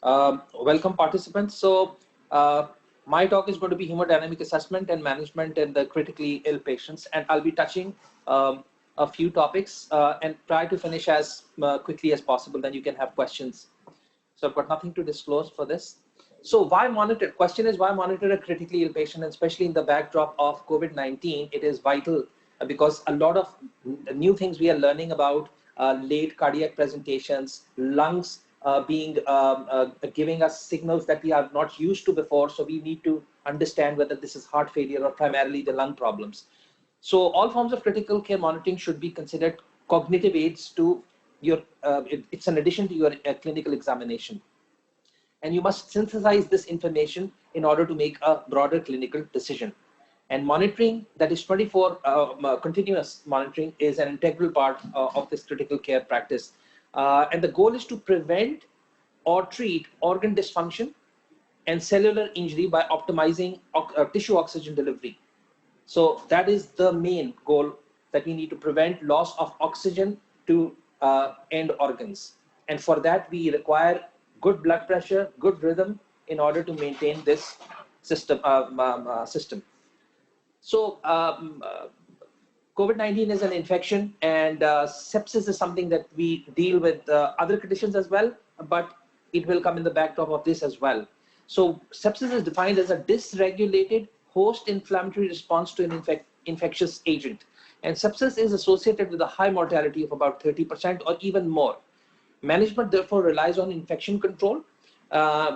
Welcome participants. My talk is going to be hemodynamic assessment and management in the critically ill patients, and I'll be touching a few topics and try to finish as quickly as possible. Then you can have questions. So I've got nothing to disclose for this. So why monitor? Question is why monitor a critically ill patient, and especially in the backdrop of COVID-19, it is vital because a lot of new things we are learning about late cardiac presentations, lungs being giving us signals that we are not used to before. So we need to understand whether this is heart failure or primarily the lung problems. So all forms of critical care monitoring should be considered cognitive aids to your, it's an addition to your clinical examination. And you must synthesize this information in order to make a broader clinical decision. And monitoring, that is 24 continuous monitoring, is an integral part of this critical care practice. And the goal is to prevent or treat organ dysfunction and cellular injury by optimizing tissue oxygen delivery. So that is the main goal, that we need to prevent loss of oxygen to end organs. And for that, we require good blood pressure, good rhythm in order to maintain this system. So COVID-19 is an infection, and sepsis is something that we deal with other conditions as well, but it will come in the backdrop of this as well. So sepsis is defined as a dysregulated host inflammatory response to an infectious agent. And sepsis is associated with a high mortality of about 30% or even more. Management therefore relies on infection control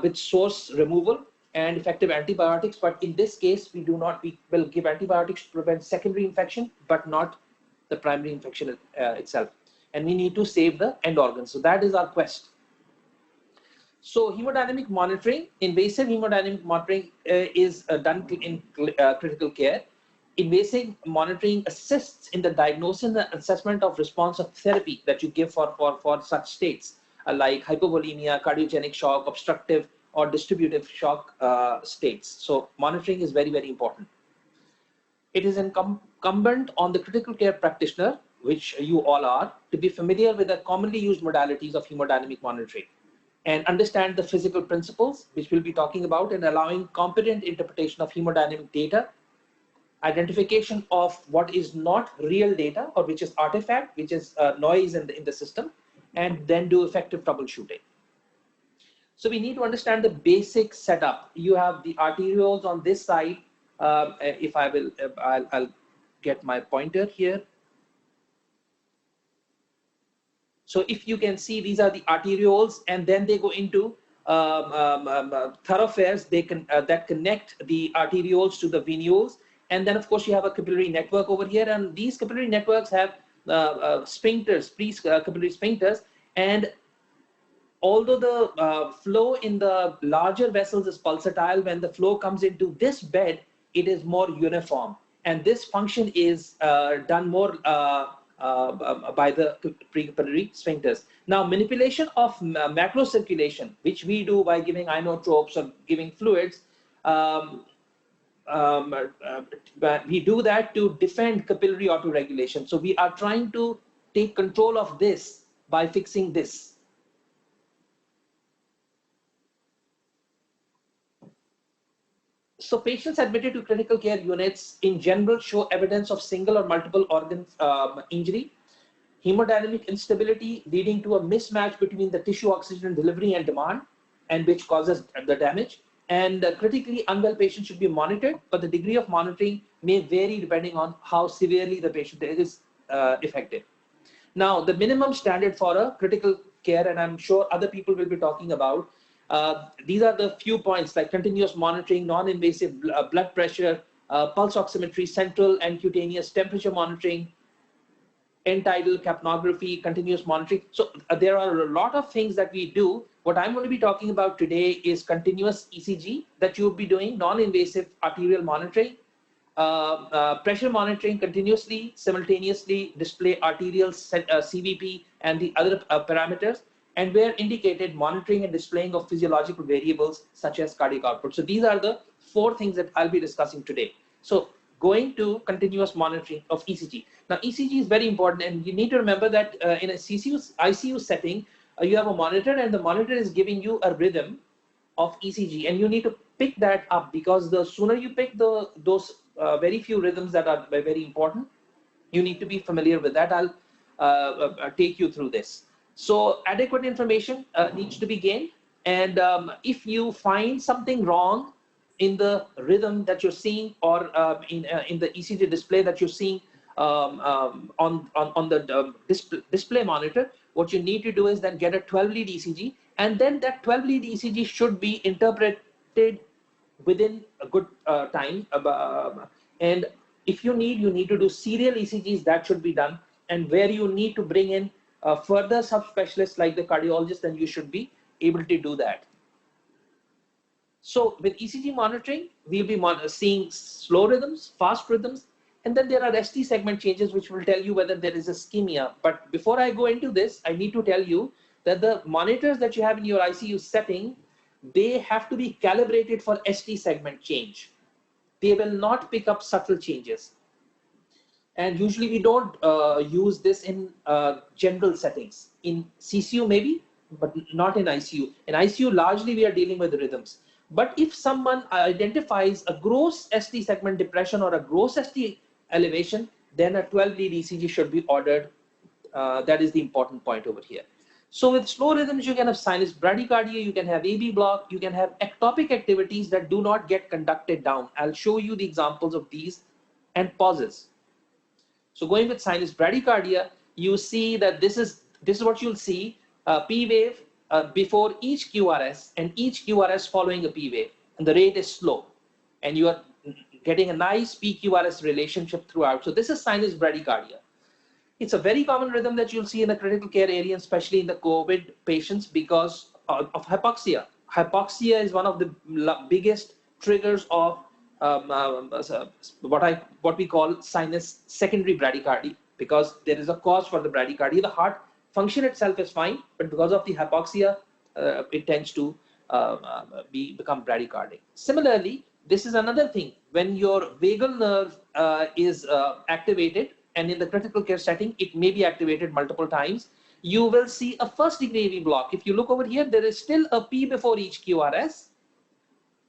with source removal and effective antibiotics. But in this case, we will give antibiotics to prevent secondary infection, but not the primary infection itself. And we need to save the end organs. So that is our quest. So hemodynamic monitoring, invasive hemodynamic monitoring is done in critical care. Invasive monitoring assists in the diagnosis and the assessment of response of therapy that you give for such states like hypovolemia, cardiogenic shock, obstructive or distributive shock states. So monitoring is very, very important. It is incumbent on the critical care practitioner, which you all are, to be familiar with the commonly used modalities of hemodynamic monitoring and understand the physical principles, which we'll be talking about, and allowing competent interpretation of hemodynamic data, identification of what is not real data or which is artifact, which is noise in the system, and then do effective troubleshooting. So we need to understand the basic setup. You have the arterioles on this side. If I will, I'll get my pointer here. So if you can see, these are the arterioles, and then they go into thoroughfares that connect the arterioles to the venules. And then, of course, you have a capillary network over here, and these capillary networks have sphincters, capillary sphincters. And although the flow in the larger vessels is pulsatile, when the flow comes into this bed, it is more uniform. And this function is done more by the precapillary sphincters. Now, manipulation of macro circulation, which we do by giving inotropes or giving fluids, we do that to defend capillary autoregulation. So we are trying to take control of this by fixing this. So patients admitted to critical care units in general show evidence of single or multiple organ injury, hemodynamic instability leading to a mismatch between the tissue oxygen delivery and demand, and which causes the damage. And critically unwell patients should be monitored, but the degree of monitoring may vary depending on how severely the patient is affected. Now, the minimum standard for a critical care, and I'm sure other people will be talking about, these are the few points like continuous monitoring, non-invasive blood pressure, pulse oximetry, central and cutaneous temperature monitoring, end-tidal capnography, continuous monitoring. So there are a lot of things that we do. What I'm going to be talking about today is continuous ECG that you'll be doing, non-invasive arterial monitoring, pressure monitoring continuously, simultaneously display arterial CVP and the other parameters, and where indicated, monitoring and displaying of physiological variables such as cardiac output. So these are the 4 things that I'll be discussing today. So going to continuous monitoring of ECG. Now, ECG is very important, and you need to remember that in a ICU setting, you have a monitor, and the monitor is giving you a rhythm of ECG, and you need to pick that up, because the sooner you pick those very few rhythms that are very important, you need to be familiar with that. I'll take you through this. So adequate information needs to be gained, and if you find something wrong in the rhythm that you're seeing, or in the ECG display that you're seeing on the display monitor, what you need to do is then get a 12-lead ECG, and then that 12-lead ECG should be interpreted within a good time. And if you need to do serial ECGs, that should be done. And where you need to bring in further subspecialists like the cardiologist, then you should be able to do that. So with ECG monitoring, we'll be seeing slow rhythms, fast rhythms, and then there are ST segment changes, which will tell you whether there is ischemia. But before I go into this, I need to tell you that the monitors that you have in your ICU setting, they have to be calibrated for ST segment change. They will not pick up subtle changes. And usually we don't use this in general settings. In CCU maybe, but not in ICU. In ICU, largely we are dealing with rhythms. But if someone identifies a gross ST segment depression or a gross ST elevation, then a 12-lead ECG should be ordered. That is the important point over here. So with slow rhythms, you can have sinus bradycardia, you can have AB block, you can have ectopic activities that do not get conducted down. I'll show you the examples of these and pauses. So going with sinus bradycardia, you see that this is what you'll see, P wave before each QRS, and each QRS following a P wave, and the rate is slow, and you are getting a nice PQRS relationship throughout. So this is sinus bradycardia. It's a very common rhythm that you'll see in the critical care area, especially in the COVID patients, because of hypoxia. Hypoxia is one of the biggest triggers of what we call sinus secondary bradycardia, because there is a cause for the bradycardia. The heart function itself is fine, but because of the hypoxia, it tends to become bradycardic. Similarly, this is another thing. When your vagal nerve is activated, and in the critical care setting, it may be activated multiple times, you will see a first degree AV block. If you look over here, there is still a P before each QRS,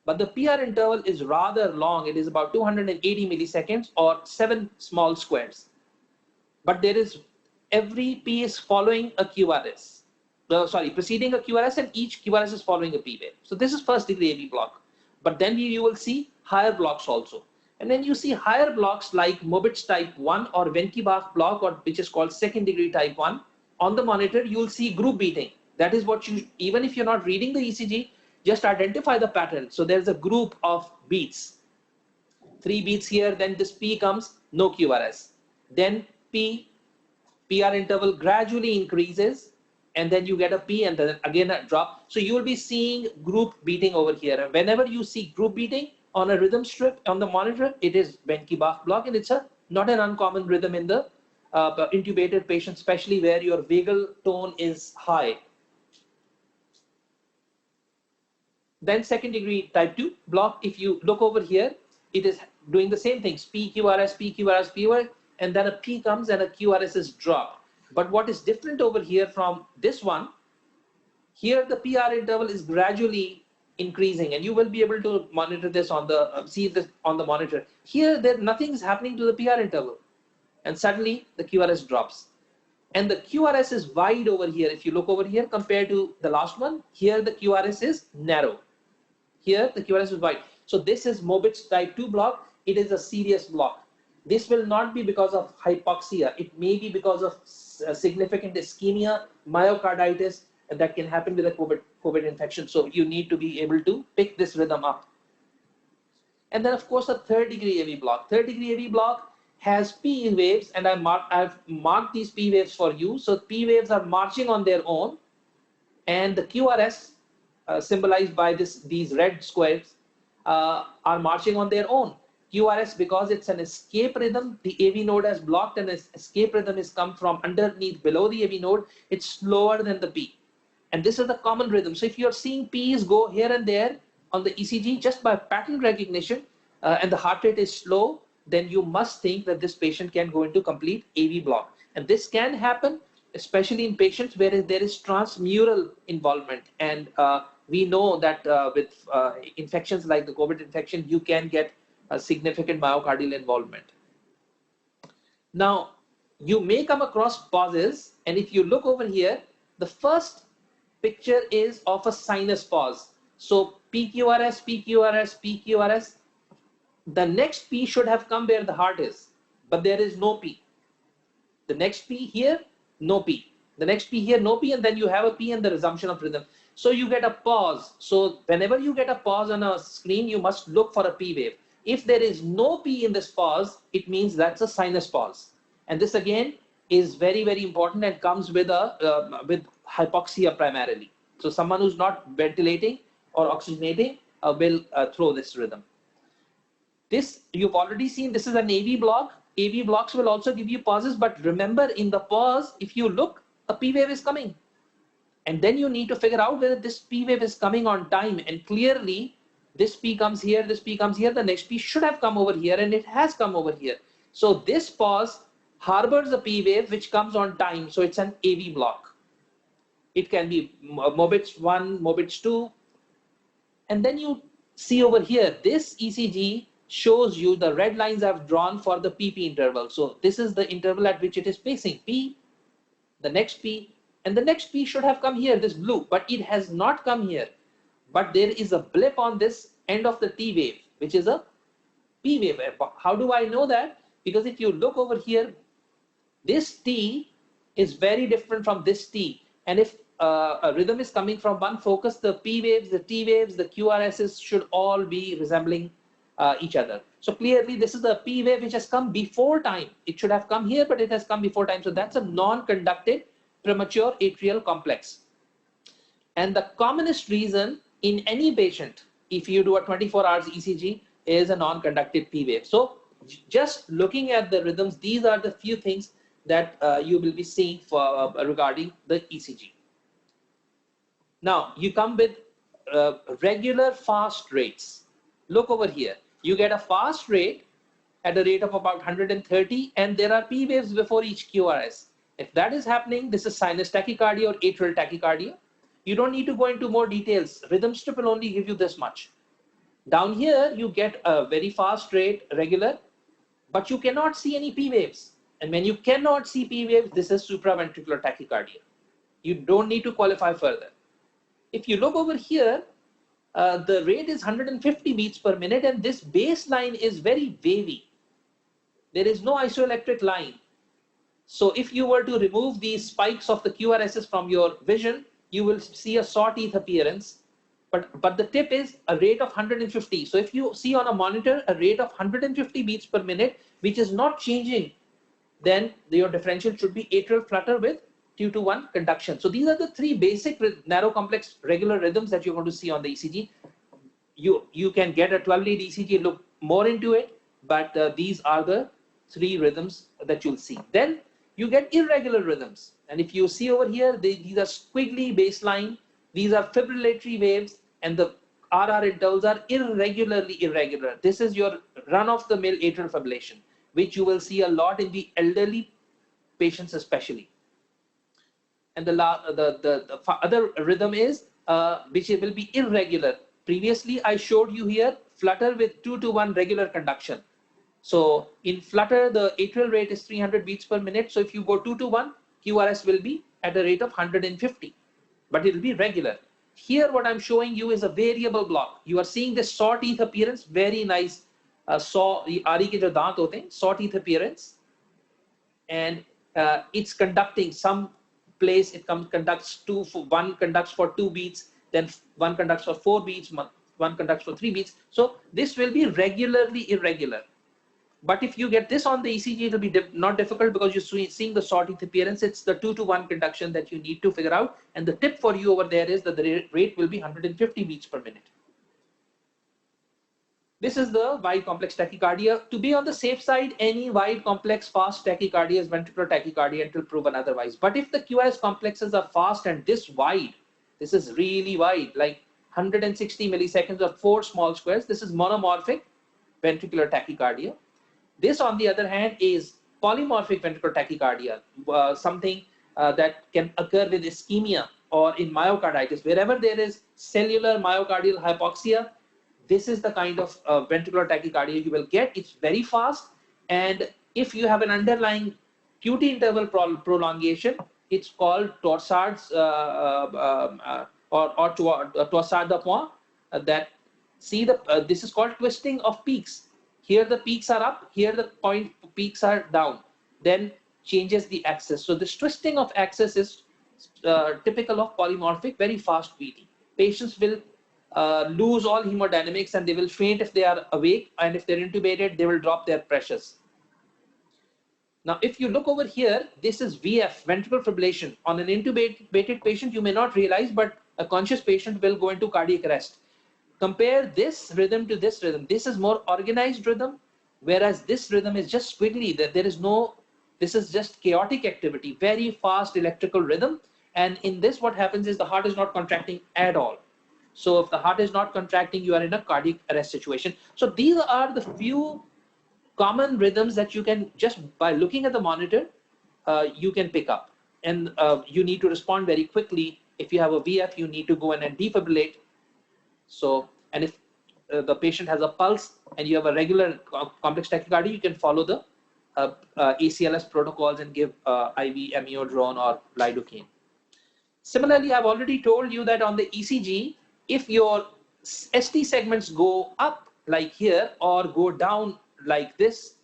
but the PR interval is rather long. It is about 280 milliseconds or 7 small squares. But there is, every P is following a QRS. Preceding a QRS, and each QRS is following a P wave. So this is first degree AV block. But then you will see higher blocks also. And then you see higher blocks like Mobitz type 1 or Wenckebach block, or which is called second degree type 1. On the monitor, you will see group beating. That is what you, even if you're not reading the ECG, just identify the pattern. So there's a group of beats. 3 beats here, then this P comes, no QRS. Then PR interval gradually increases, and then you get a P, and then again a drop. So you will be seeing group beating over here. And whenever you see group beating on a rhythm strip on the monitor, it is Wenckebach block, and it's not an uncommon rhythm in the intubated patient, especially where your vagal tone is high. Then second degree type 2 block, if you look over here, it is doing the same things, PQRS, PQRS, PQRS, and then a P comes and a QRS is dropped. But what is different over here from this one, here the PR interval is gradually increasing, and you will be able to monitor this on the see this on the monitor. Here, nothing is happening to the PR interval, and suddenly the QRS drops, and the QRS is wide over here. If you look over here compared to the last one, here the QRS is narrow. Here the QRS is wide. So this is Mobitz type 2 block. It is a serious block. This will not be because of hypoxia. It may be because of significant ischemia, myocarditis, and that can happen with a COVID infection. So you need to be able to pick this rhythm up. And then of course a third degree AV block. Third degree AV block has P waves, and I've marked these P waves for you. So P waves are marching on their own, and the QRS symbolized by these red squares are marching on their own. QRS, because it's an escape rhythm, the AV node has blocked, and its escape rhythm is come from underneath below the AV node. It's slower than the P. And this is the common rhythm. So if you're seeing P's go here and there on the ECG just by pattern recognition, and the heart rate is slow, then you must think that this patient can go into complete AV block. And this can happen especially in patients where there is transmural involvement. And we know that with infections like the COVID infection, you can get a significant myocardial involvement. Now, you may come across pauses, and if you look over here, the first picture is of a sinus pause. So PQRS, PQRS, PQRS. The next P should have come where the heart is, but there is no P. The next P here, no P. The next P here, no P, and then you have a P and the resumption of rhythm. So you get a pause. So whenever you get a pause on a screen, you must look for a P wave. If there is no P in this pause, it means that's a sinus pause. And this again is very, very important and comes with with hypoxia primarily. So someone who's not ventilating or oxygenating will throw this rhythm. This you've already seen. This is an AV block. AV blocks will also give you pauses, but remember, in the pause, if you look, a P wave is coming. And then you need to figure out whether this P wave is coming on time. And clearly, this P comes here, this P comes here, the next P should have come over here, and it has come over here. So this pause harbors a P wave which comes on time. So it's an AV block. It can be Mobitz 1, Mobitz 2. And then you see over here, this ECG shows you the red lines I've drawn for the PP interval. So this is the interval at which it is pacing. P, the next P, and the next P should have come here, this blue, but it has not come here. But there is a blip on this end of the T wave, which is a P wave. How do I know that? Because if you look over here, this T is very different from this T. And if a rhythm is coming from one focus, the P waves, the T waves, the QRSs should all be resembling each other. So clearly this is the P wave which has come before time. It should have come here, but it has come before time. So that's a non-conducted premature atrial complex. And the commonest reason in any patient, if you do a 24 hours ECG, is a non-conducted P wave. So just looking at the rhythms, these are the few things that you will be seeing for regarding the ECG. Now you come with regular fast rates. Look over here. You get a fast rate at a rate of about 130, and there are P waves before each QRS. If that is happening, this is sinus tachycardia or atrial tachycardia. You don't need to go into more details. Rhythm strip will only give you this much. Down here, you get a very fast rate, regular, but you cannot see any P waves. And when you cannot see P waves, this is supraventricular tachycardia. You don't need to qualify further. If you look over here, the rate is 150 beats per minute, and this baseline is very wavy. There is no isoelectric line. So if you were to remove these spikes of the QRSs from your vision, you will see a sawtooth appearance. But the tip is a rate of 150. So if you see on a monitor a rate of 150 beats per minute, which is not changing, then your differential should be atrial flutter with 2-to-1 conduction. So these are the three basic narrow complex regular rhythms that you're going to see on the ECG. You can get a 12-lead ECG, look more into it, but these are the three rhythms that you'll see. Then you get irregular rhythms. And if you see over here, these are squiggly baseline. These are fibrillatory waves, and the RR intervals are irregularly irregular. This is your run-of-the-mill atrial fibrillation, which you will see a lot in the elderly patients especially. And the other rhythm is which will be irregular. Previously, I showed you here flutter with 2-to-1 regular conduction. So in flutter, the atrial rate is 300 beats per minute. So if you go 2-to-1, QRS will be at a rate of 150, but it will be regular. Here, what I'm showing you is a variable block. You are seeing this sawtooth appearance, very nice आरी के जो दांत होते हैं, sawtooth appearance, and it's conducting some place. It conducts one conducts for 2 beats, then one conducts for 4 beats, one conducts for 3 beats. So this will be regularly irregular. But if you get this on the ECG, it will be not difficult because you're seeing the sawtooth appearance. It's the 2-to-1 conduction that you need to figure out. And the tip for you over there is that the rate will be 150 beats per minute. This is the wide complex tachycardia. To be on the safe side, any wide complex fast tachycardia is ventricular tachycardia until proven otherwise. But if the QRS complexes are fast and this wide, this is really wide, like 160 milliseconds or 4 small squares, this is monomorphic ventricular tachycardia. This, on the other hand, is polymorphic ventricular tachycardia, something that can occur with ischemia or in myocarditis. Wherever there is cellular myocardial hypoxia, this is the kind of ventricular tachycardia you will get. It's very fast, and if you have an underlying QT interval prolongation, it's called torsades or torsade de point. That see the this is called twisting of peaks. Here the peaks are up, here the point peaks are down. Then changes the axis. So this twisting of axis is typical of polymorphic, very fast VT. Patients will lose all hemodynamics and they will faint if they are awake, and if they're intubated, they will drop their pressures. Now, if you look over here, this is VF, ventricular fibrillation. On an intubated patient, you may not realize, but a conscious patient will go into cardiac arrest. Compare this rhythm to this rhythm. This is more organized rhythm, whereas this rhythm is just squiggly. There is no, this is just chaotic activity, very fast electrical rhythm. And in this, what happens is the heart is not contracting at all. So if the heart is not contracting, you are in a cardiac arrest situation. So these are the few common rhythms that you can, just by looking at the monitor, you can pick up. And you need to respond very quickly. If you have a VF, you need to go in and defibrillate. So, and if the patient has a pulse and you have a regular complex tachycardia, you can follow the ACLS protocols and give IV amiodarone or lidocaine. Similarly, I've already told you that on the ECG, if your ST segments go up like here or go down like this,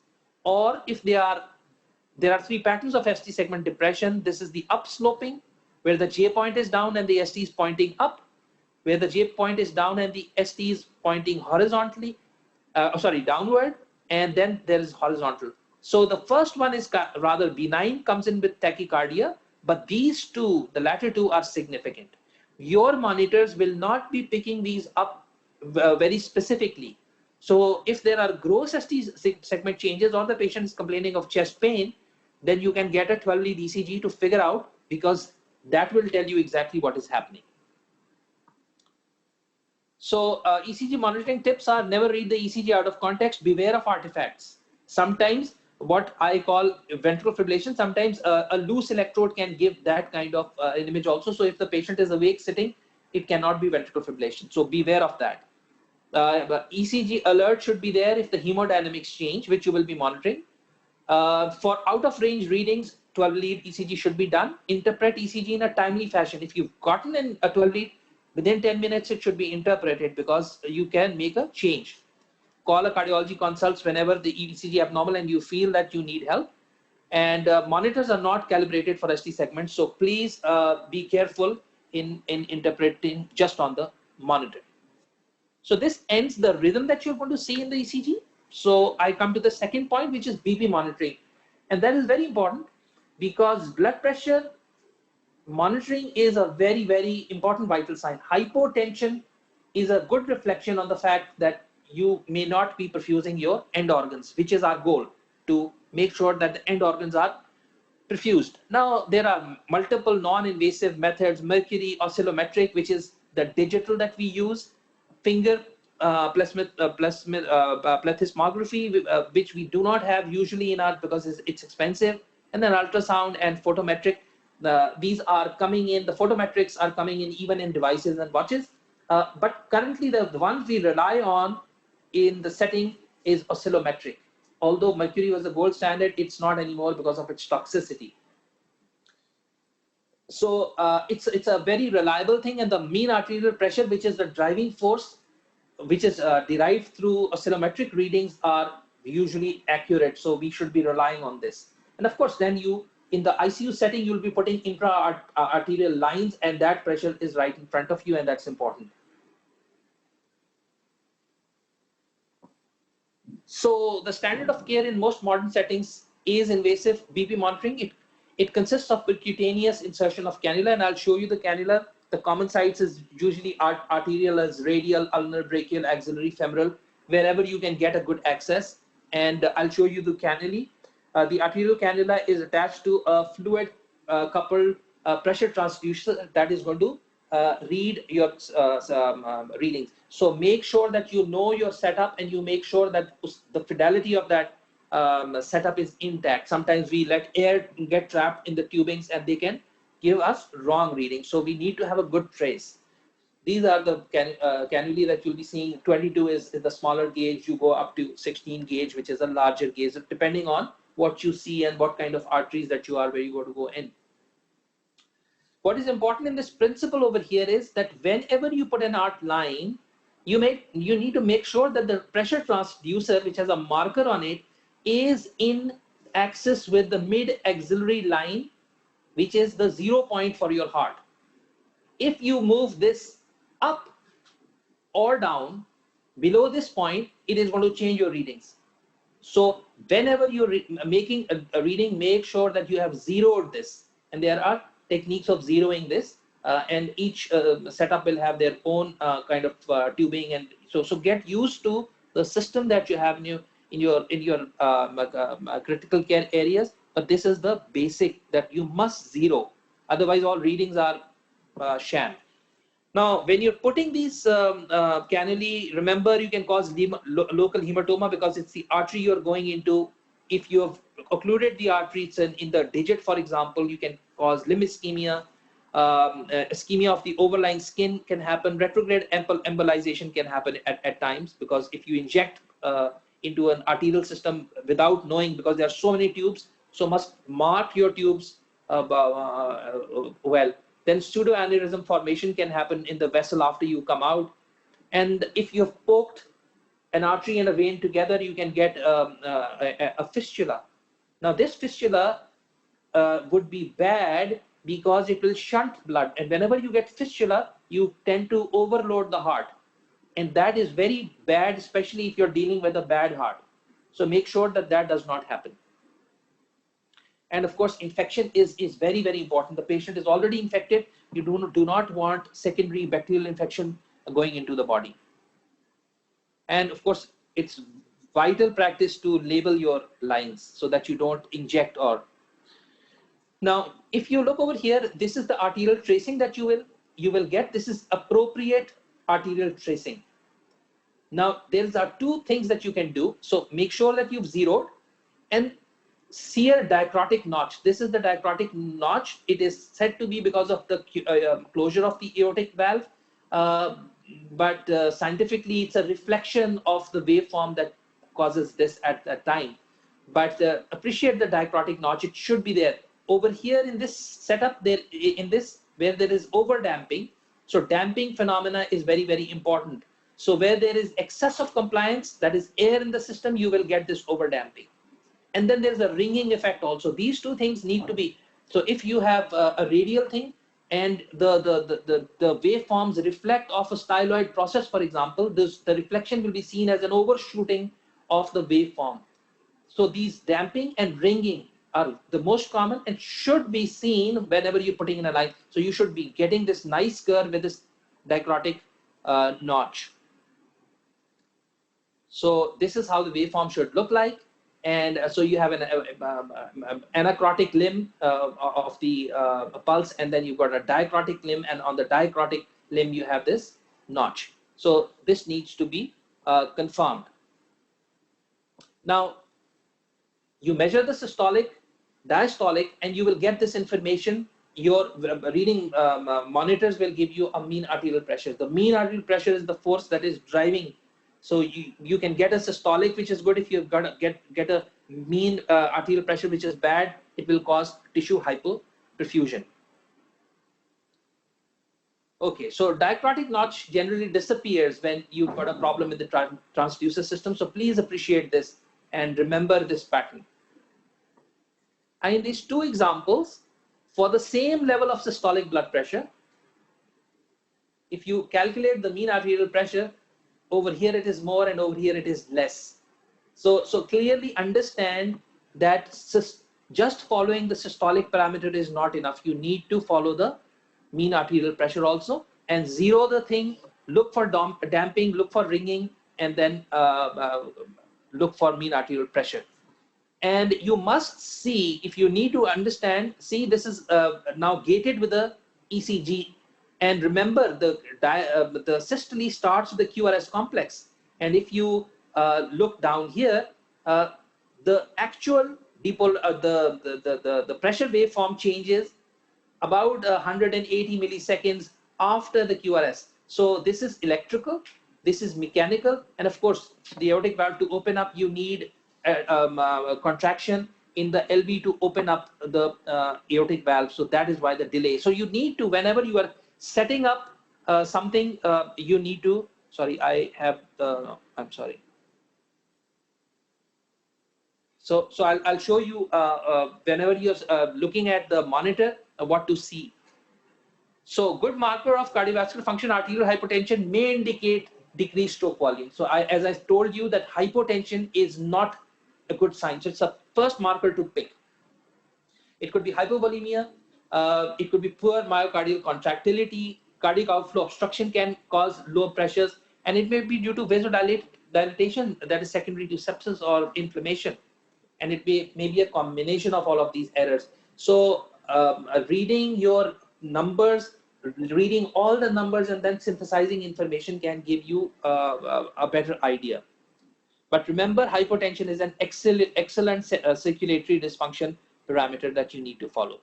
or if there are three patterns of ST segment depression. This is the upsloping, where the J point is down and the ST is pointing up, where the J point is down and the ST is pointing horizontally, downward, and then there is horizontal. So the first one is rather benign, comes in with tachycardia, but these two, the latter two, are significant. Your monitors will not be picking these up very specifically. So if there are gross ST segment changes or the patient is complaining of chest pain, then you can get a 12-lead ECG to figure out, because that will tell you exactly what is happening. So ECG monitoring tips are: never read the ECG out of context, beware of artifacts. Sometimes what I call ventricular fibrillation, sometimes a loose electrode can give that kind of an image also. So if the patient is awake sitting, it cannot be ventricular fibrillation. So beware of that. ECG alert should be there if the hemodynamics change, which you will be monitoring. For out of range readings, 12-lead ECG should be done. Interpret ECG in a timely fashion. If you've gotten in a 12-lead, within 10 minutes, it should be interpreted, because you can make a change. Call a cardiology consult whenever the ECG abnormal and you feel that you need help. And monitors are not calibrated for ST segments, so please be careful in interpreting just on the monitor. So this ends the rhythm that you're going to see in the ECG. So I come to the second point, which is BP monitoring. And that is very important, because blood pressure monitoring is a very, very important vital sign. Hypotension is a good reflection on the fact that you may not be perfusing your end organs, which is our goal, to make sure that the end organs are perfused. Now, there are multiple non-invasive methods: mercury oscillometric, which is the digital that we use, finger plethysmography, which we do not have usually in our, because it's expensive, and then ultrasound and photometric. These are coming in, the photometrics are coming in even in devices and watches. But currently the ones we rely on in the setting is oscillometric. Although mercury was the gold standard, it's not anymore because of its toxicity. So it's a very reliable thing, and the mean arterial pressure, which is the driving force, which is derived through oscillometric readings, are usually accurate. So we should be relying on this. And of course, then you, in the ICU setting, you'll be putting intra-arterial lines, and that pressure is right in front of you, and that's important. So the standard of care in most modern settings is invasive BP monitoring. It consists of percutaneous insertion of cannula, and I'll show you the cannula. The common sites is usually arterial as radial, ulnar, brachial, axillary, femoral, wherever you can get a good access. And I'll show you the cannulae. The arterial cannula is attached to a fluid coupled pressure transducer that is going to read your readings. So make sure that you know your setup, and you make sure that the fidelity of that setup is intact. Sometimes we let air get trapped in the tubings and they can give us wrong readings. So we need to have a good trace. These are the cannulae that you'll be seeing. 22 is the smaller gauge. You go up to 16 gauge, which is a larger gauge, depending on what you see and what kind of arteries that you are, where you go in. What is important in this principle over here is that whenever you put an art line, you need to make sure that the pressure transducer, which has a marker on it, is in axis with the mid axillary line, which is the 0 point for your heart. If you move this up or down below this point, it is going to change your readings. So whenever you're making a reading, make sure that you have zeroed this. And there are techniques of zeroing this, and each setup will have their own kind of tubing. And so get used to the system that you have in your critical care areas. But this is the basic that you must zero. Otherwise, all readings are sham. Now, when you're putting these cannulae, remember you can cause local hematoma because it's the artery you're going into. If you have occluded the artery, it's in the digit, for example, you can cause limb ischemia. Ischemia of the overlying skin can happen. Retrograde embolization can happen at times, because if you inject into an arterial system without knowing, because there are so many tubes, so must mark your tubes well. Then pseudoaneurysm formation can happen in the vessel after you come out. And if you have poked an artery and a vein together, you can get a fistula. Now, this fistula would be bad because it will shunt blood. And whenever you get fistula, you tend to overload the heart. And that is very bad, especially if you're dealing with a bad heart. So make sure that that does not happen. And of course, infection is very, very important. The patient is already infected. You do not want secondary bacterial infection going into the body. And of course, it's vital practice to label your lines so that you don't inject or. Now, if you look over here, this is the arterial tracing that you will get. This is appropriate arterial tracing. Now, there are two things that you can do. So make sure that you've zeroed and see a dicrotic notch. This is the dicrotic notch. It is said to be because of the closure of the aortic valve, but scientifically it's a reflection of the waveform that causes this at that time. But appreciate the dicrotic notch. It should be there. Over here in this setup, where there is over damping, so damping phenomena is very, very important. So where there is excess of compliance, that is air in the system, you will get this over damping. And then there's a ringing effect also. These two things need to be. So if you have a radial thing and the waveforms reflect off a styloid process, for example, the reflection will be seen as an overshooting of the waveform. So these damping and ringing are the most common and should be seen whenever you're putting in a line. So you should be getting this nice curve with this dicrotic notch. So this is how the waveform should look like. And so you have an anacrotic limb of the pulse, and then you've got a dicrotic limb, and on the dicrotic limb you have this notch. So this needs to be confirmed. Now, you measure the systolic, diastolic, and you will get this information. Your reading monitors will give you a mean arterial pressure. The mean arterial pressure is the force that is driving. So you can get a systolic, which is good. If you've got to get a mean arterial pressure, which is bad, it will cause tissue hypoperfusion. Okay, so dicrotic notch generally disappears when you've got a problem with the transducer system. So please appreciate this and remember this pattern. And in these two examples, for the same level of systolic blood pressure, if you calculate the mean arterial pressure, over here it is more and over here it is less. So clearly understand that just following the systolic parameter is not enough. You need to follow the mean arterial pressure also and zero the thing, look for damping, look for ringing, and then look for mean arterial pressure. And you must see, if you need to understand, see this is now gated with the ECG. And remember, the systole starts with the QRS complex. And if you look down here, the actual the pressure waveform changes about 180 milliseconds after the QRS. So this is electrical, this is mechanical, and of course, the aortic valve to open up, you need a contraction in the LV to open up the aortic valve. So that is why the delay. So you need to, whenever you are setting up something, you need to, sorry, I have, no, I'm sorry. So I'll show you whenever you're looking at the monitor, what to see. So good marker of cardiovascular function, arterial hypertension may indicate decreased stroke volume. So as I told you, that hypotension is not a good sign. So it's a first marker to pick. It could be hypovolemia. It could be poor myocardial contractility. Cardiac outflow obstruction can cause low pressures, and it may be due to vasodilatation that is secondary to sepsis or inflammation. And it may be a combination of all of these errors. So reading your numbers, reading all the numbers and then synthesizing information can give you a better idea. But remember, hypotension is an excellent circulatory dysfunction parameter that you need to follow.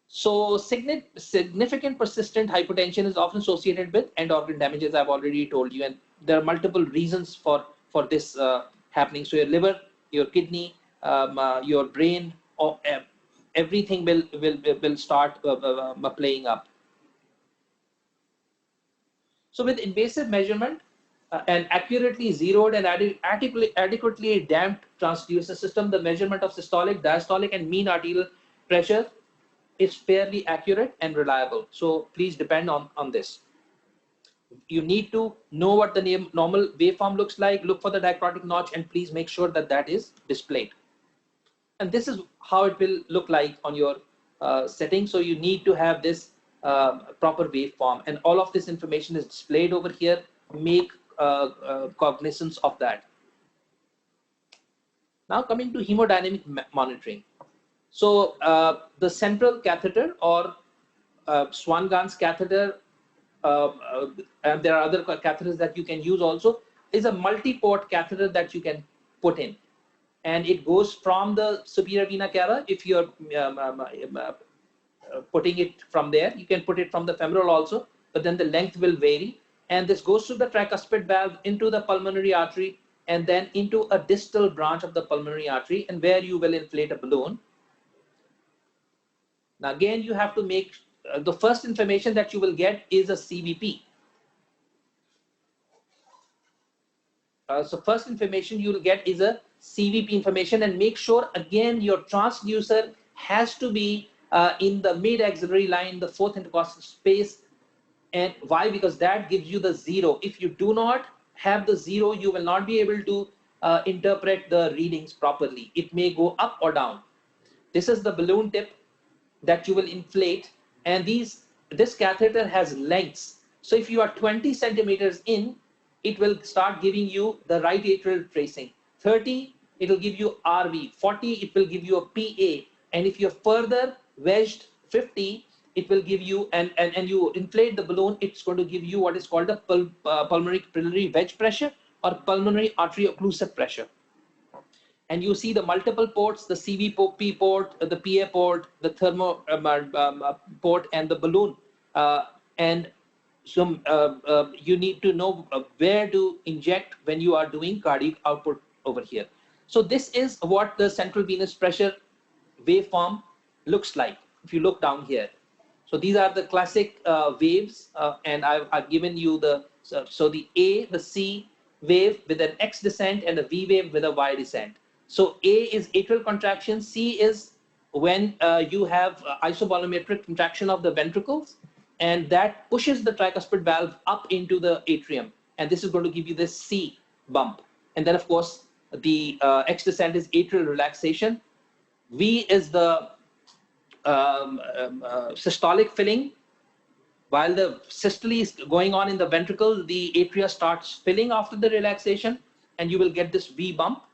So significant persistent hypotension is often associated with end organ damage, as I've already told you, and there are multiple reasons for this happening. So your liver, your kidney, your brain, or everything will start playing up. So with invasive measurement, an accurately zeroed and adequately damped transducer system, the measurement of systolic, diastolic, and mean arterial pressure is fairly accurate and reliable. So please depend on this. You need to know what the normal waveform looks like, look for the diachrotic notch, and please make sure that that is displayed. And this is how it will look like on your setting. So you need to have this proper waveform, and all of this information is displayed over here. Make cognizance of that. Now coming to hemodynamic monitoring. So the central catheter or Swan-Ganz catheter, and there are other catheters that you can use also, is a multi-port catheter that you can put in. And it goes from the superior vena cava. If you're putting it from there, you can put it from the femoral also, but then the length will vary. And this goes through the tricuspid valve into the pulmonary artery, and then into a distal branch of the pulmonary artery, and where you will inflate a balloon. Now again, you have to make the first information that you will get is a CVP. So first information you will get is a CVP information, and make sure again your transducer has to be in the mid axillary line, the fourth intercostal space. And why? Because that gives you the zero. If you do not have the zero, you will not be able to interpret the readings properly. It may go up or down. This is the balloon tip that you will inflate, and this catheter has lengths. So if you are 20 centimeters in, it will start giving you the right atrial tracing. 30, it will give you RV. 40, it will give you a PA. And if you're further wedged, 50, it will give you, and you inflate the balloon, it's going to give you what is called a pulmonary capillary wedge pressure or pulmonary artery occlusive pressure. And you see the multiple ports, the CVP port, the PA port, the thermo port, and the balloon. And so you need to know where to inject when you are doing cardiac output over here. So this is what the central venous pressure waveform looks like if you look down here. So these are the classic waves, and I've given you the, so the A, the C wave with an X descent, and a V wave with a Y descent. So A is atrial contraction, C is when you have isovolumetric contraction of the ventricles, and that pushes the tricuspid valve up into the atrium, and this is going to give you this C bump. And then of course the X descent is atrial relaxation. V is the systolic filling. While the systole is going on in the ventricle, the atria starts filling after the relaxation, and you will get this V bump.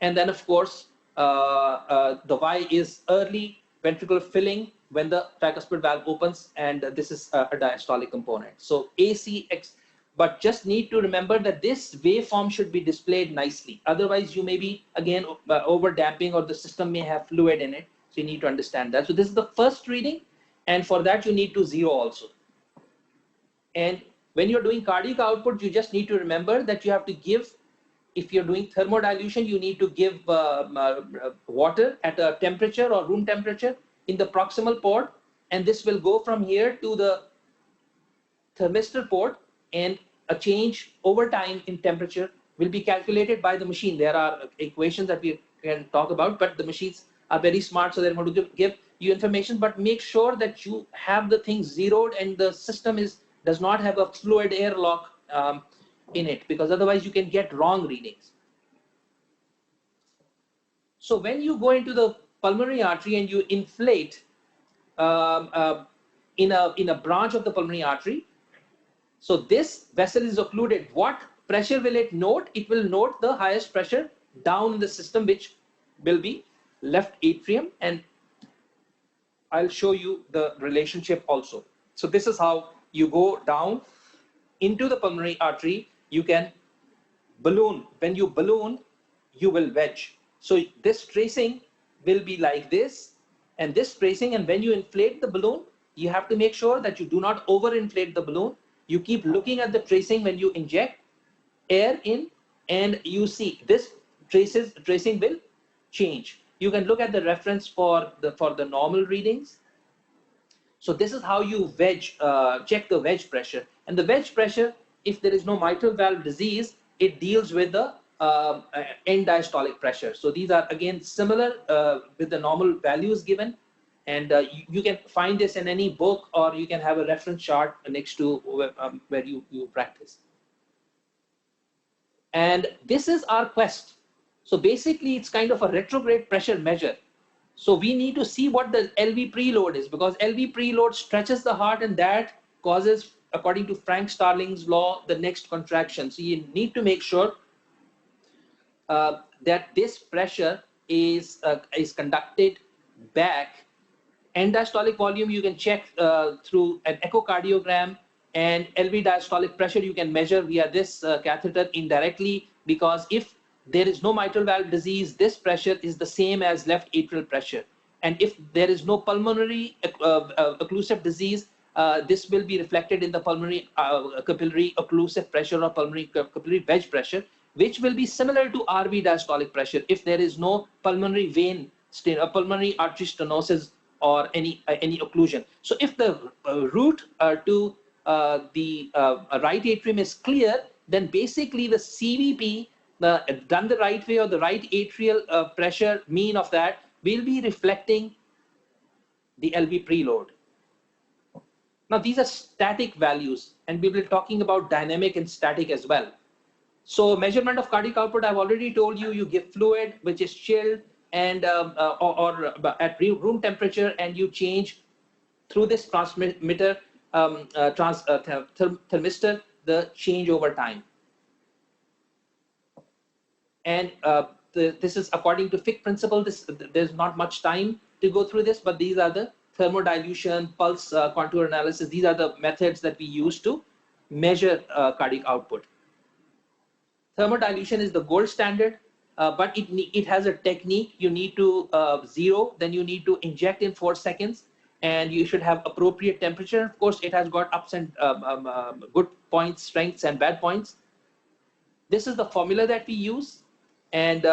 And then of course the Y is early ventricular filling when the tricuspid valve opens, and this is a diastolic component. So ACX, but just need to remember that this waveform should be displayed nicely. Otherwise, you may be, again, over damping, or the system may have fluid in it. So you need to understand that. So this is the first reading. And for that, you need to zero also. And when you're doing cardiac output, you just need to remember that you have to give, if you're doing thermodilution, you need to give water at a temperature or room temperature in the proximal port. And this will go from here to the thermistor port, and a change over time in temperature will be calculated by the machine. There are equations that we can talk about, but the machines are very smart, so they're going to give you information. But make sure that you have the thing zeroed and the system does not have a fluid airlock in it, because otherwise you can get wrong readings. So when you go into the pulmonary artery and you inflate in a branch of the pulmonary artery, so this vessel is occluded. What pressure will it note? It will note the highest pressure down in the system, which will be left atrium. And I'll show you the relationship also. So this is how you go down into the pulmonary artery. You can balloon. When you balloon, you will wedge. So this tracing will be like this, and this tracing. And when you inflate the balloon, you have to make sure that you do not overinflate the balloon. You keep looking at the tracing when you inject air in, and you see this tracing will change. You can look at the reference for the normal readings. So this is how you wedge, check the wedge pressure. And the wedge pressure, if there is no mitral valve disease, it deals with the end diastolic pressure. So these are again similar with the normal values given. And you can find this in any book, or you can have a reference chart next to where you practice. And this is our quest. So basically, it's kind of a retrograde pressure measure. So we need to see what the LV preload is, because LV preload stretches the heart, and that causes, according to Frank Starling's law, the next contraction. So you need to make sure that this pressure is conducted back. End diastolic volume you can check through an echocardiogram, and LV diastolic pressure you can measure via this catheter indirectly, because if there is no mitral valve disease, this pressure is the same as left atrial pressure. And if there is no pulmonary occlusive disease, this will be reflected in the pulmonary capillary occlusive pressure or pulmonary capillary wedge pressure, which will be similar to RV diastolic pressure if there is no pulmonary vein, pulmonary artery stenosis, or any occlusion. So if the route to the right atrium is clear, then basically the CVP, done the right way, or the right atrial pressure mean of that, will be reflecting the LV preload. Now these are static values, and we will be talking about dynamic and static as well. So measurement of cardiac output, I've already told you, you give fluid which is chilled, and or at room temperature, and you change through this transmitter thermistor the change over time. And this is according to Fick principle. There's not much time to go through this, but these are the thermodilution, pulse contour analysis. These are the methods that we use to measure cardiac output. Thermodilution is the gold standard. But it has a technique. You need to zero, then you need to inject in 4 seconds, and you should have appropriate temperature. Of course, it has got ups and good points, strengths, and bad points. This is the formula that we use, and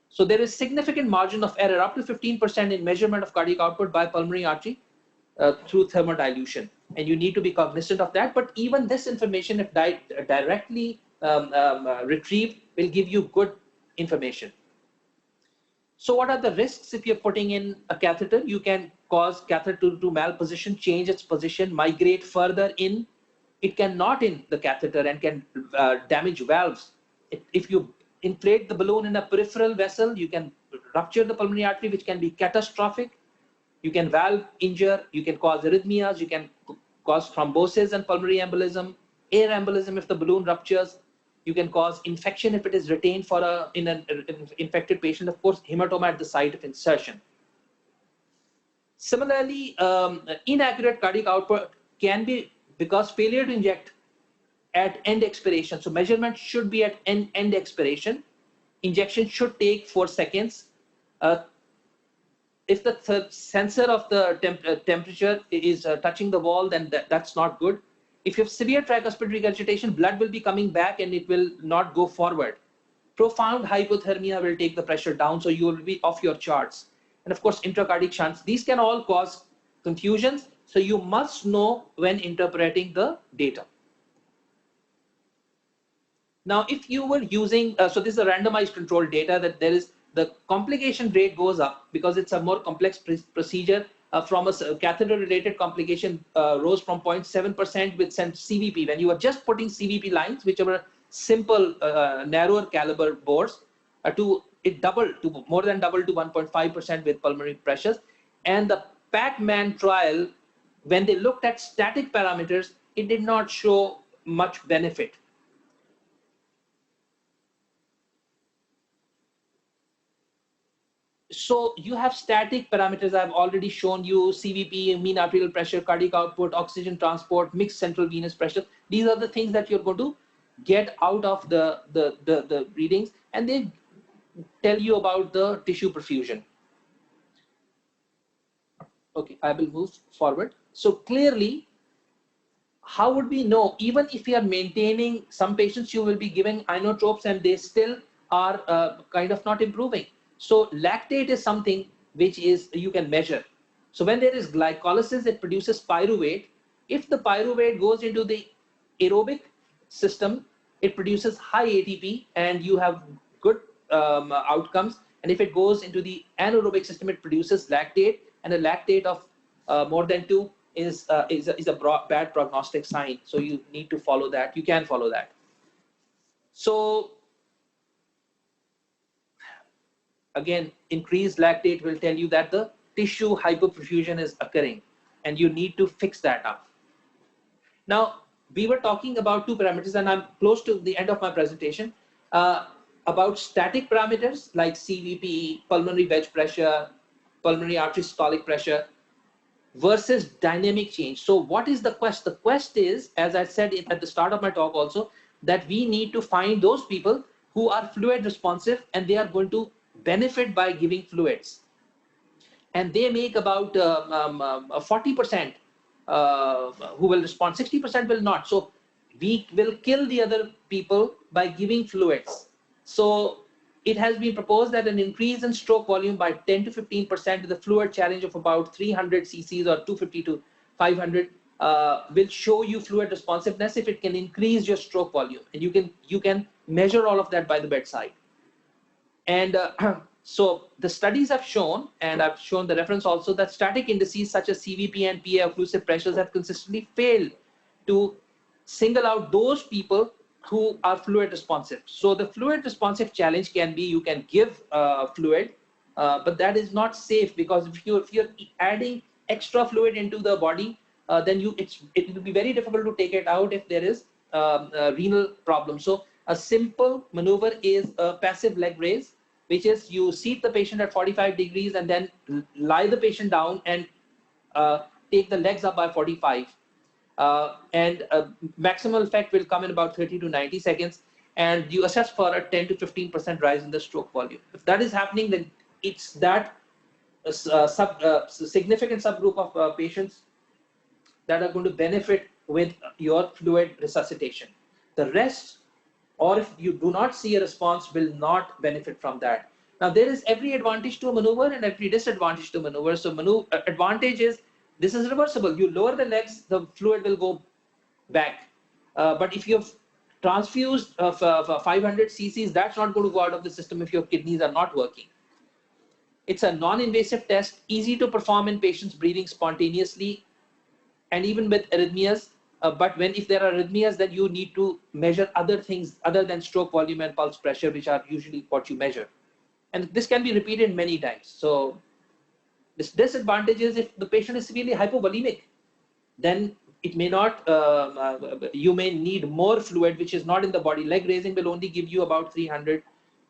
so there is significant margin of error, up to 15% in measurement of cardiac output by pulmonary artery through thermodilution, and you need to be cognizant of that. But even this information, if directly retrieved, will give you good information. So what are the risks if you're putting in a catheter? You can cause catheter to malposition, change its position, migrate further in. It can knot in the catheter and can damage valves. If you inflate the balloon in a peripheral vessel, you can rupture the pulmonary artery, which can be catastrophic. You can valve injure, you can cause arrhythmias, you can cause thrombosis and pulmonary embolism, air embolism if the balloon ruptures. You can cause infection if it is retained in an infected patient. Of course, hematoma at the site of insertion. Similarly, inaccurate cardiac output can be because failure to inject at end expiration. So measurement should be at end expiration. Injection should take 4 seconds. If the sensor of the temperature is touching the wall, then that's not good. If you have severe tricuspid regurgitation, blood will be coming back and it will not go forward. Profound hypothermia will take the pressure down, so you will be off your charts. And of course, intracardiac shunts, these can all cause confusions, so you must know when interpreting the data. Now, if you were using, so this is a randomized controlled data, that there is the complication rate goes up because it's a more complex procedure. From a catheter-related complication rose from 0.7% with CVP. When you are just putting CVP lines, which are simple, narrower caliber bores, it doubled to more than doubled to 1.5% with pulmonary pressures. And the Pac-Man trial, when they looked at static parameters, it did not show much benefit. So you have static parameters. I've already shown you: CVP, mean arterial pressure, cardiac output, oxygen transport, mixed central venous pressure. These are the things that you're going to get out of the readings, and they tell you about the tissue perfusion. Okay, I will move forward. So clearly, how would we know? Even if we are maintaining, some patients you will be giving inotropes and they still are kind of not improving. So lactate is something which is you can measure. So when there is glycolysis, it produces pyruvate. If the pyruvate goes into the aerobic system, it produces high ATP and you have good outcomes. And if it goes into the anaerobic system, it produces lactate, and a lactate of more than 2 is a bad prognostic sign. So you need to follow that. You can follow that. So again, increased lactate will tell you that the tissue hypoperfusion is occurring, and you need to fix that up. Now, we were talking about 2 parameters, and I'm close to the end of my presentation, about static parameters like CVP, pulmonary wedge pressure, pulmonary artery systolic pressure, versus dynamic change. So what is the quest? The quest is, as I said at the start of my talk also, that we need to find those people who are fluid responsive and they are going to benefit by giving fluids. And they make about 40% who will respond, 60% will not. So we will kill the other people by giving fluids. So it has been proposed that an increase in stroke volume by 10 to 15% with a fluid challenge of about 300 cc's or 250 to 500 will show you fluid responsiveness if it can increase your stroke volume. And you can measure all of that by the bedside. And so the studies have shown, and I've shown the reference also, that static indices such as CVP and PA occlusive pressures have consistently failed to single out those people who are fluid responsive. So the fluid responsive challenge can be, you can give fluid, but that is not safe, because if you're adding extra fluid into the body, then it will be very difficult to take it out if there is a renal problem. So a simple maneuver is a passive leg raise, which is you seat the patient at 45 degrees and then lie the patient down and take the legs up by 45. And maximal effect will come in about 30 to 90 seconds. And you assess for a 10 to 15% rise in the stroke volume. If that is happening, then it's that significant subgroup of patients that are going to benefit with your fluid resuscitation. The rest, or if you do not see a response, will not benefit from that. Now, there is every advantage to a maneuver and every disadvantage to a maneuver. So advantage is, this is reversible. You lower the legs, the fluid will go back. But if you've transfused 500 cc's, that's not going to go out of the system if your kidneys are not working. It's a non-invasive test, easy to perform in patients breathing spontaneously and even with arrhythmias. But if there are arrhythmias, then you need to measure other things other than stroke volume and pulse pressure, which are usually what you measure. And this can be repeated many times. So this disadvantage is, if the patient is severely hypovolemic, then it may not, you may need more fluid, which is not in the body. Leg raising will only give you about 300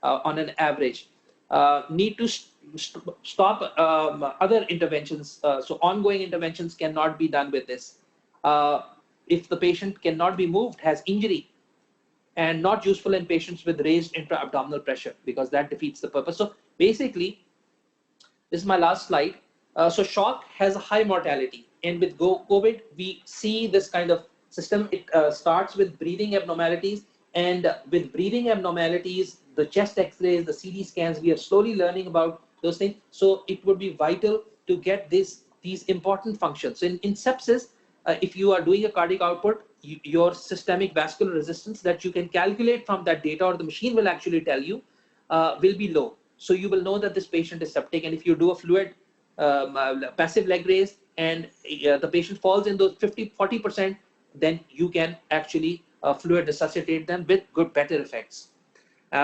on an average. Need to stop other interventions. So ongoing interventions cannot be done with this. if the patient cannot be moved, has injury, and not useful in patients with raised intra-abdominal pressure, because that defeats the purpose. So basically, this is my last slide. So shock has a high mortality, and with COVID, we see this kind of system. It starts with breathing abnormalities, and with breathing abnormalities, the chest X-rays, the CT scans, we are slowly learning about those things. So it would be vital to get these important functions. In sepsis, if you are doing a cardiac output, your systemic vascular resistance that you can calculate from that data, or the machine will actually tell you, will be low. So you will know that this patient is septic. And if you do a fluid passive leg raise, and the patient falls in those 40%, then you can actually fluid resuscitate them with better effects.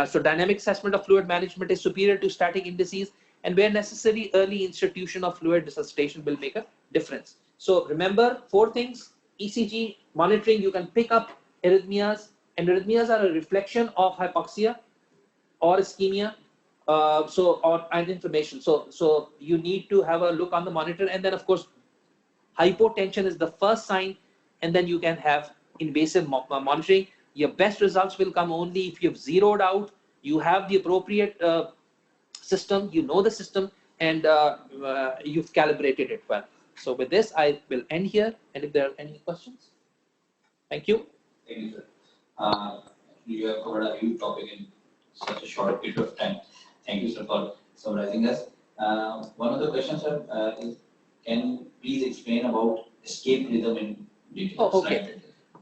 So dynamic assessment of fluid management is superior to static indices, and where necessary, early institution of fluid resuscitation will make a difference. So remember 4 things: ECG monitoring, you can pick up arrhythmias, and arrhythmias are a reflection of hypoxia or ischemia, and inflammation. So you need to have a look on the monitor, and then of course hypotension is the first sign, and then you can have invasive monitoring. Your best results will come only if you've zeroed out, you have the appropriate system, you know the system, and you've calibrated it well. So with this, I will end here, and if there are any questions. Thank you. Thank you, sir. You have covered a huge topic in such a short period of time. Thank you, sir, for summarizing us. One of the questions, sir, is, can you please explain about escape rhythm in detail? Oh, okay.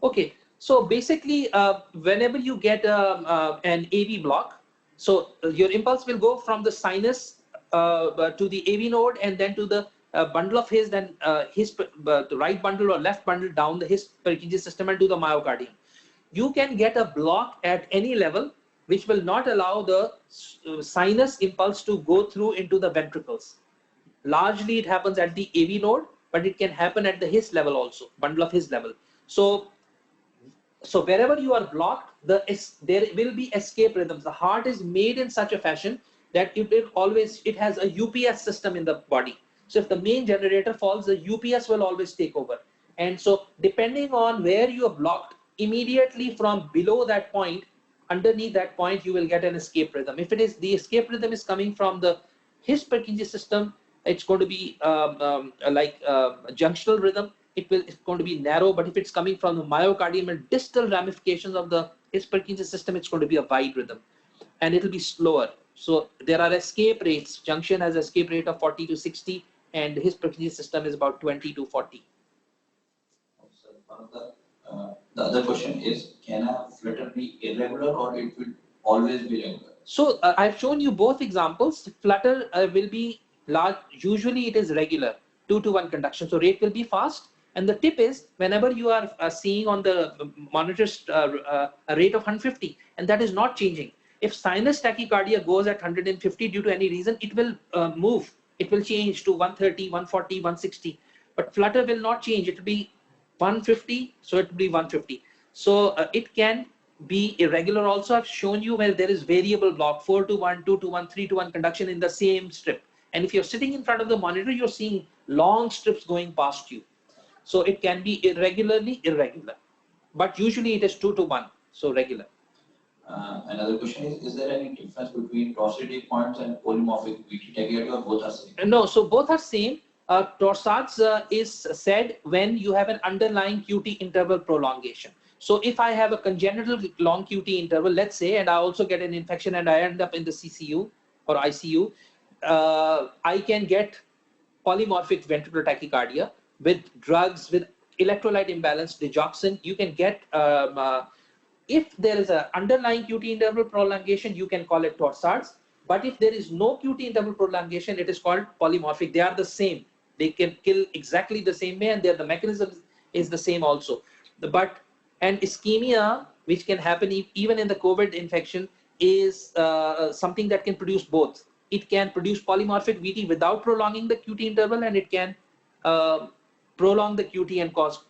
Okay. So basically, whenever you get an AV block, so your impulse will go from the sinus to the AV node, and then to the bundle of his, then the right bundle or left bundle down the his Purkinje system and to the myocardium. You can get a block at any level, which will not allow the sinus impulse to go through into the ventricles. Largely, it happens at the AV node, but it can happen at the his level also, bundle of his level. So wherever you are blocked, there will be escape rhythms. The heart is made in such a fashion that it has a UPS system in the body. So if the main generator falls, the UPS will always take over. And so depending on where you are blocked, immediately from below that point, underneath that point, you will get an escape rhythm. If the escape rhythm is coming from the his Purkinje system, it's going to be like a junctional rhythm. It's going to be narrow, but if it's coming from the myocardium and distal ramifications of the his Purkinje system, it's going to be a wide rhythm, and it'll be slower. So there are escape rates. Junction has escape rate of 40 to 60, and his Purkinje system is about 20 to 40. The other question is, can a flutter be irregular, or it will always be regular? So I've shown you both examples. Flutter will be large. Usually it is regular, 2-to-1 conduction. So rate will be fast. And the tip is, whenever you are seeing on the monitors a rate of 150, and that is not changing. If sinus tachycardia goes at 150 due to any reason, it will move. It will change to 130, 140, 160. But flutter will not change. It will be 150, so it will be 150. So it can be irregular also. I've shown you where there is variable block, 4-to-1, 2-to-1, 3-to-1 conduction in the same strip. And if you're sitting in front of the monitor, you're seeing long strips going past you. So it can be irregular, but usually it is 2-to-1, so regular. Another question is there any difference between torsades points and polymorphic VT tachycardia, or both are same? No, so both are same. Torsades is said when you have an underlying QT interval prolongation. So if I have a congenital long QT interval, let's say, and I also get an infection and I end up in the CCU or ICU, I can get polymorphic ventricular tachycardia with drugs, with electrolyte imbalance, digoxin. You can get, if there is an underlying QT interval prolongation, you can call it torsades. But if there is no QT interval prolongation, it is called polymorphic. They are the same. They can kill exactly the same way, and the mechanism is the same also. And ischemia, which can happen even in the COVID infection, is something that can produce both. It can produce polymorphic VT without prolonging the QT interval, and it can prolong the QT and cause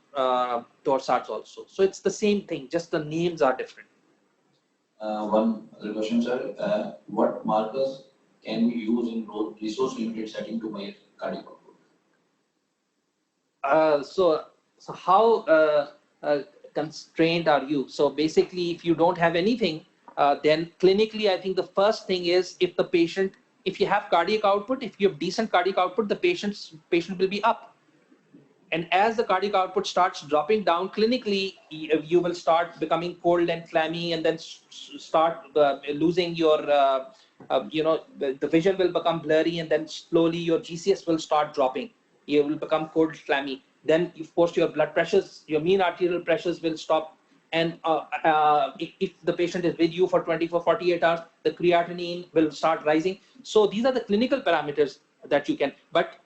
torsades also. So it's the same thing, just the names are different. One other question, sir. What markers can we use in resource limited setting to measure cardiac output? So how constrained are you? So basically, if you don't have anything, then clinically, I think the first thing is if you have cardiac output, if you have decent cardiac output, the patient will be up. And as the cardiac output starts dropping down clinically, you will start becoming cold and clammy, and then start losing your, the vision will become blurry, and then slowly your GCS will start dropping. You will become cold, clammy. Then, of course, your blood pressures, your mean arterial pressures will stop. And if the patient is with you for 24, 48 hours, the creatinine will start rising. So these are the clinical parameters that you can, but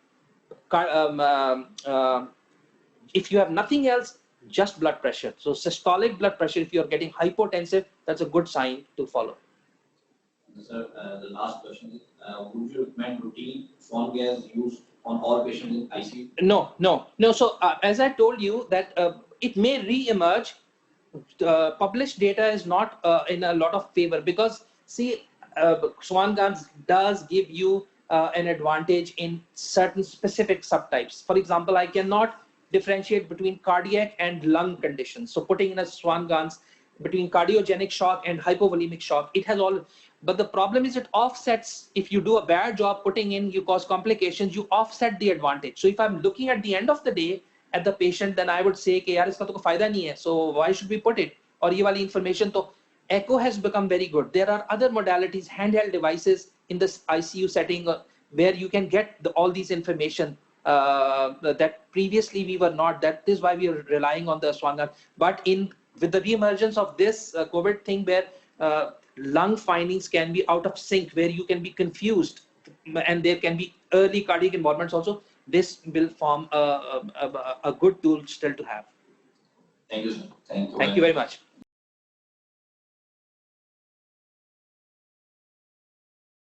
if you have nothing else, just blood pressure. So systolic blood pressure, if you're getting hypotensive, that's a good sign to follow. Sir, the last question is, would you recommend routine swan gas used on all patients in ICU? No. So as I told you that it may re-emerge. Published data is not in a lot of favor, because see, swan gas does give you an advantage in certain specific subtypes. For example, I cannot differentiate between cardiac and lung conditions. So putting in a swan gas between cardiogenic shock and hypovolemic shock, it has all, but the problem is it offsets. If you do a bad job putting in, you cause complications, you offset the advantage. So if I'm looking at the end of the day at the patient, then I would say कि यार इसका तो कोई फायदा नहीं है, so why should we put it? और ये वाली information तो echo has become very good. There are other modalities, handheld devices in this ICU setting where you can get all these information that previously we were not. That is why we are relying on the swan gas. But with the reemergence of this COVID thing, where lung findings can be out of sync, where you can be confused, and there can be early cardiac involvements also, this will form a good tool still to have. Thank you, sir. Thank you very much.